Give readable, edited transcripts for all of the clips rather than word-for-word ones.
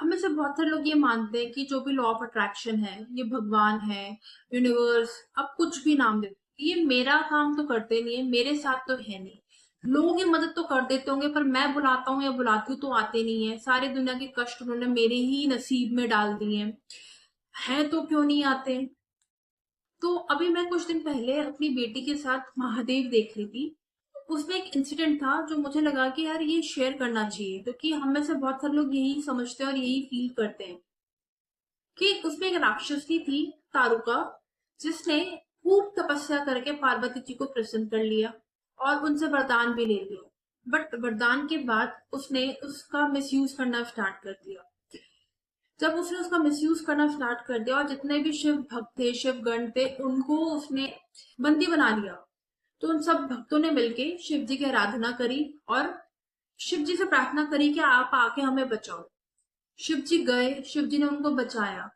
हम में से बहुत सारे लोग ये मानते हैं कि जो भी लॉ ऑफ अट्रैक्शन है, ये भगवान है, यूनिवर्स, अब कुछ भी नाम दे, ये मेरा काम तो करते नहीं है, मेरे साथ तो है नहीं। लोग ये मदद तो कर देते होंगे, पर मैं बुलाता हूँ या बुलाती हूँ तो आते नहीं है। सारी दुनिया के कष्ट उन्होंने मेरे ही नसीब में डाल दिए हैं, तो क्यों नहीं आते? तो अभी मैं कुछ दिन पहले अपनी बेटी के साथ महादेव देख रही थी। उसमें एक इंसिडेंट था जो मुझे लगा कि यार ये शेयर करना चाहिए, क्योंकि हम में से बहुत सारे लोग यही समझते हैं और यही फील करते हैं कि उसमें एक राक्षसी थी, तारुका, जिसने खूब तपस्या करके पार्वती जी को प्रसन्न कर लिया और उनसे वरदान भी ले लिया। बट वरदान के बाद उसने उसका मिसयूज करना स्टार्ट कर दिया। जब उसने उसका मिसयूज करना स्टार्ट कर दिया और जितने भी शिव भक्त थे, शिव गण थे, उनको उसने बंदी बना लिया। तो उन सब भक्तों ने मिलके शिव जी की आराधना करी और शिव जी से प्रार्थना करी कि आप आके हमें बचाओ। शिव जी गए, शिव जी ने उनको बचाया।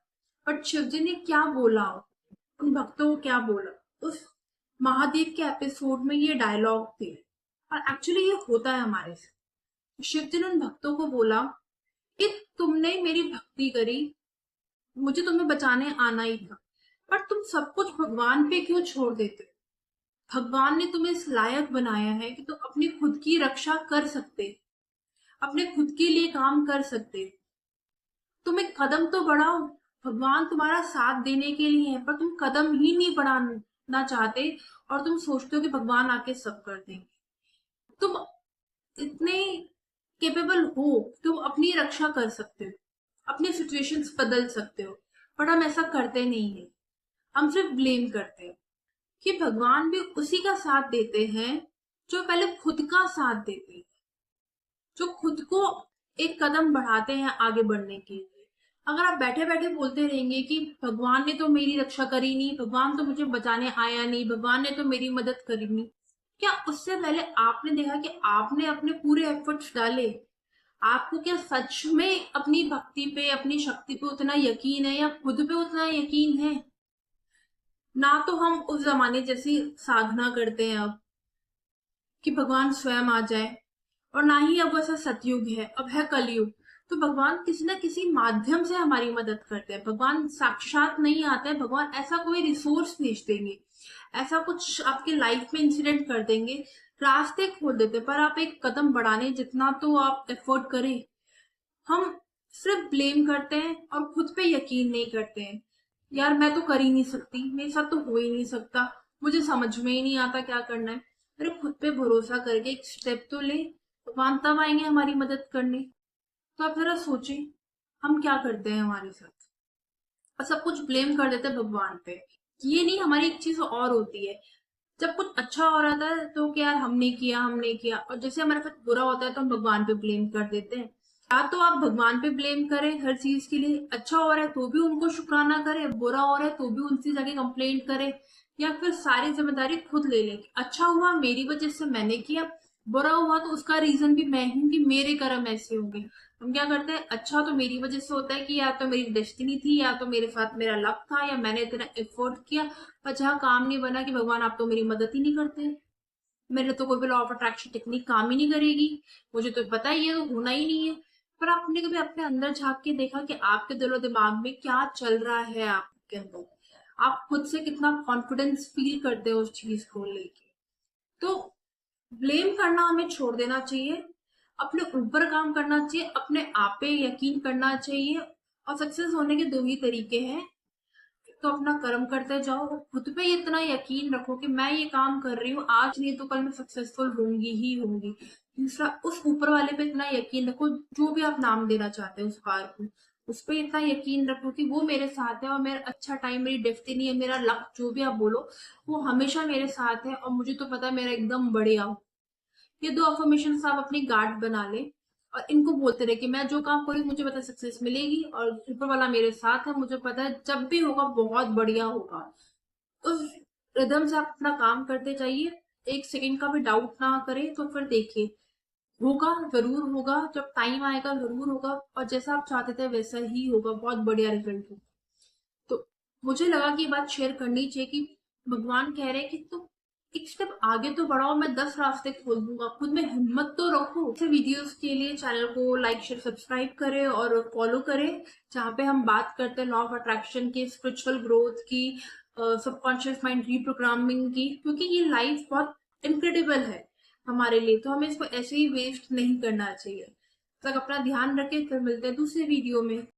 बट शिव जी ने क्या बोला, उन भक्तों को क्या बोला, उस महादेव के एपिसोड में ये डायलॉग थे। और एक्चुअली ये होता है हमारे साथ। शिव जी ने उन भक्तों को बोला कि तुमने मेरी भक्ति करी, मुझे तुम्हें बचाने आना ही था, पर तुम सब कुछ भगवान पे क्यों छोड़ देते हो? भगवान ने तुम्हें इस लायक बनाया है कि तुम अपनी खुद की रक्षा कर सकते, अपने खुद के लिए काम कर सकते। तुम एक कदम तो बढ़ाओ। भगवान तुम्हारा साथ देने के लिए है, पर तुम कदम ही नहीं बढ़ाना चाहते और तुम सोचते हो कि भगवान आके सब कर देंगे। तुम इतने केपेबल हो, तुम अपनी रक्षा कर सकते हो, अपनी सिचुएशंस बदल सकते हो, पर हम ऐसा करते नहीं है। हम सिर्फ ब्लेम करते हैं कि भगवान भी उसी का साथ देते हैं जो पहले खुद का साथ देते हैं, जो खुद को एक कदम बढ़ाते हैं आगे बढ़ने के लिए। अगर आप बैठे बैठे बोलते रहेंगे कि भगवान ने तो मेरी रक्षा करी नहीं, भगवान तो मुझे बचाने आया नहीं, भगवान ने तो मेरी मदद करी नहीं, क्या उससे पहले आपने देखा कि आपने अपने पूरे एफर्ट्स डाले? आपको क्या सच में अपनी भक्ति पे, अपनी शक्ति पे उतना यकीन है या खुद पे उतना यकीन है? ना तो हम उस जमाने जैसी साधना करते हैं अब कि भगवान स्वयं आ जाए, और ना ही अब वैसा सतयुग है, अब है कलयुग। तो भगवान किसी ना किसी माध्यम से हमारी मदद करते हैं। भगवान साक्षात नहीं आते हैं, भगवान ऐसा कोई रिसोर्स भेज देंगे, ऐसा कुछ आपके लाइफ में इंसिडेंट कर देंगे, रास्ते खोल देते, पर आप एक कदम बढ़ाने जितना तो आप एफर्ट करें। हम सिर्फ ब्लेम करते हैं और खुद पे यकीन नहीं करते हैं। यार मैं तो कर ही नहीं सकती, मेरे साथ तो हो ही नहीं सकता, मुझे समझ में ही नहीं आता क्या करना है। अरे खुद पे भरोसा करके एक स्टेप तो ले, भगवान तब आएंगे हमारी मदद करने। तो आप जरा सोचें, हम क्या करते हैं हमारे साथ, और सब कुछ ब्लेम कर देते हैं भगवान पे। ये नहीं, हमारी एक चीज और होती है, जब कुछ अच्छा हो रहा था तो कि यार हमने किया, हमने किया, और जैसे हमारे साथ बुरा होता है तो हम भगवान पे ब्लेम कर देते हैं। या तो आप भगवान पे ब्लेम करें हर चीज के लिए, अच्छा हो रहा है तो भी उनको शुक्राना करें, बुरा हो रहा है तो भी उनसे जाके कंप्लेंट करें, या फिर सारी जिम्मेदारी खुद ले लें। अच्छा हुआ मेरी वजह से, मैंने किया, बुरा हुआ तो उसका रीजन भी मैं हूं कि मेरे कर्म ऐसे हो गए। हम क्या करते हैं, अच्छा तो मेरी वजह से होता है कि या तो मेरी डेस्टिनी थी, या तो मेरे साथ मेरा लक था, या मैंने इतना एफर्ट किया, पर जहाँ काम नहीं बना कि भगवान आप तो मेरी मदद ही नहीं करते, मेरे तो कोई भी लॉ ऑफ अट्रैक्शन टेक्निक काम ही नहीं करेगी, मुझे तो पता ही है तो होना ही नहीं है। पर आपने कभी अपने अंदर झांक के देखा कि आपके दिलो दिमाग में क्या चल रहा है आपके अंदर? आप खुद से कितना कॉन्फिडेंस फील करते हो उस चीज को लेके? तो ब्लेम करना हमें छोड़ देना चाहिए, अपने ऊपर काम करना चाहिए, अपने आप पे यकीन करना चाहिए। और सक्सेस होने के दो ही तरीके हैं, तो अपना कर्म करते जाओ और खुद पे इतना यकीन रखो कि मैं ये काम कर रही हूँ, आज नहीं तो कल मैं सक्सेसफुल होंगी ही होंगी। दूसरा, उस ऊपर वाले पे इतना यकीन रखो, जो भी आप नाम देना चाहते हो उस पार को, उस पर इतना यकीन रखो कि वो मेरे साथ है और मेरा अच्छा टाइम, मेरी डेस्टिनी है, मेरा लक, जो भी आप बोलो, वो हमेशा मेरे साथ है और मुझे तो पता है मेरा एकदम बढ़िया हो। ये दो अफर्मेशन आप अपनी गार्ड बना ले और इनको बोलते रहे कि मैं जो काम करूँ मुझे पता है सक्सेस मिलेगी और ऊपर वाला मेरे साथ है, मुझे पता है जब भी होगा बहुत बढ़िया होगा। उस रिदम से आप अपना काम करते जाइए, एक सेकंड का भी डाउट ना करे, तो फिर देखिए होगा, जरूर होगा, जब टाइम आएगा जरूर होगा, और जैसा आप चाहते थे वैसा ही होगा, बहुत बढ़िया रिजल्ट होगा। तो मुझे लगा कि ये बात शेयर करनी चाहिए कि भगवान कह रहे हैं कि तुम एक स्टेप आगे तो बढ़ाओ, मैं 10 रास्ते खोल दूंगा, खुद में हिम्मत तो रखो। ऐसे वीडियोस के लिए चैनल को लाइक शेयर सब्सक्राइब करें और फॉलो करें, जहाँ पे हम बात करते हैं लॉ ऑफ अट्रैक्शन की, स्पिरिचुअल ग्रोथ की, सबकॉन्शियस माइंड रीप्रोग्रामिंग की, क्योंकि ये लाइफ बहुत इनक्रेडिबल है हमारे लिए, तो हमें इसको ऐसे ही वेस्ट नहीं करना चाहिए। तब तक अपना ध्यान रखें, फिर मिलते हैं दूसरे वीडियो में।